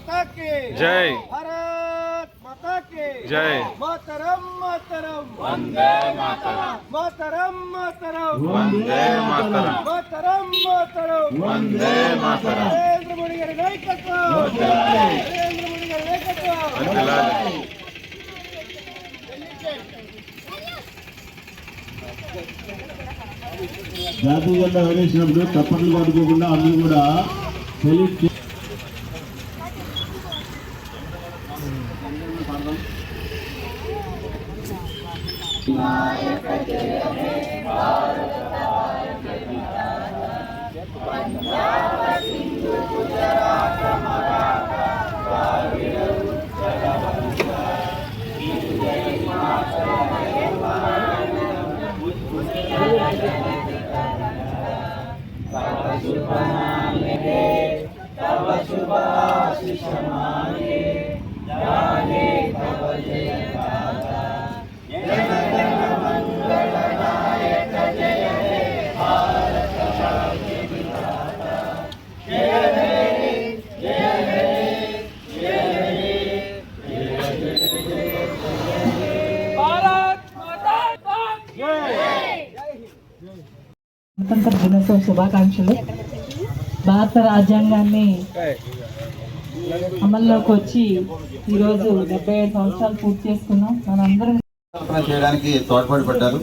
माता की जय। भारत माता की जय। मातरम मातरम वंदे मातरम मातरम मातरम वंदे मातरम मातरम मातरम वंदे मातरम नरेंद्र मोदी गारी नायकत्వం नरेंद्र मोदी गारी नायकत्వం వర్ధిల్లాలి। జాతీయ జెండా ఎగరేసినప్పుడు తప్పట్లు పట్టుకోకుండా అందరూ కూడా సెల్యూట్ గణతంత్ర దినోత్సవ శుభాకాంక్షలు. భారత రాజ్యాంగాన్ని అమల్లోకి వచ్చి ఈరోజు 75 సంవత్సరాలు పూర్తి చేసుకున్నాం. మనందరం చేయడానికి తోడ్పడబడ్డారు.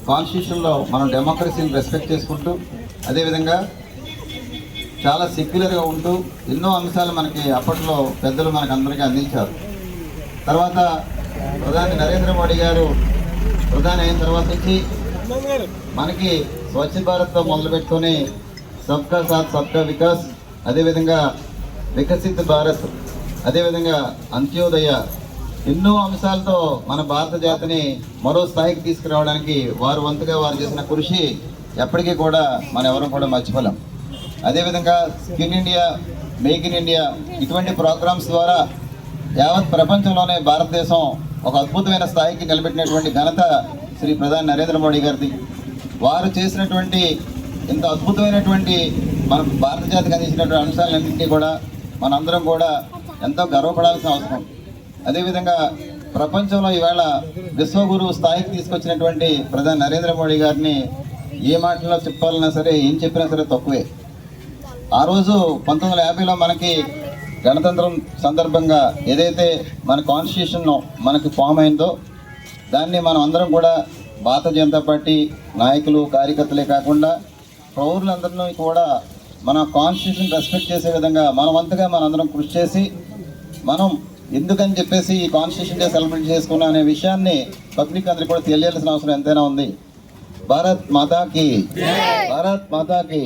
కాన్స్టిట్యూషన్లో మనం డెమోక్రసీని రెస్పెక్ట్ చేసుకుంటూ అదేవిధంగా చాలా సెక్యులర్గా ఉంటూ ఎన్నో అంశాలు మనకి అప్పట్లో పెద్దలు మనకు అందరికీ అందించారు. తర్వాత ప్రధాని నరేంద్ర మోడీ గారు ప్రధాని అయిన తర్వాత నుంచి మనకి స్వచ్ఛ భారత్తో మొదలుపెట్టుకొని సబ్కా సాత్ సబ్కా వికాస్, అదేవిధంగా వికసిత్ భారత్, అదేవిధంగా అంత్యోదయ, ఎన్నో అంశాలతో మన భారత జాతిని మరో స్థాయికి తీసుకురావడానికి వారు వంతుగా వారు చేసిన కృషి ఎప్పటికీ కూడా మనం ఎవరు కూడా మర్చిపోలేం. అదేవిధంగా skin India, make in India ఇటువంటి ప్రోగ్రామ్స్ ద్వారా యావత్ ప్రపంచంలోనే భారతదేశం ఒక అద్భుతమైన స్థాయికి నిలబెట్టినటువంటి ఘనత శ్రీ ప్రధాని నరేంద్ర మోడీ గారిది. వారు చేసినటువంటి ఇంత అద్భుతమైనటువంటి మన భారత జాతికి అందించినటువంటి అంశాలన్నింటినీ కూడా మనందరం కూడా ఎంతో గర్వపడాల్సిన అవసరం. అదేవిధంగా ప్రపంచంలో ఈవేళ విశ్వగురు స్థాయికి తీసుకొచ్చినటువంటి ప్రధాని నరేంద్ర మోడీ గారిని ఏ మాటల్లో చెప్పాలన్నా సరే, ఏం చెప్పినా సరే తక్కువే. ఆ రోజు 1950లో మనకి గణతంత్రం సందర్భంగా ఏదైతే మన కాన్స్టిట్యూషన్ మనకి ఫామ్ అయిందో దాన్ని మనం అందరం కూడా భారతీయ జనతా పార్టీ నాయకులు కార్యకర్తలే కాకుండా పౌరులందరినీ కూడా మన కాన్స్టిట్యూషన్ రెస్పెక్ట్ చేసే విధంగా మన వంతుగా మనందరం కృషి చేసి మనం ఎందుకని చెప్పేసి ఈ కాన్స్టిట్యూషన్ డే సెలబ్రేట్ చేసుకున్నాం అనే విషయాన్ని పబ్లిక్ అందరికీ కూడా తెలియాల్సిన అవసరం ఎంతైనా ఉంది. భారత్ మాతాకి, భారత్ మాతాకి.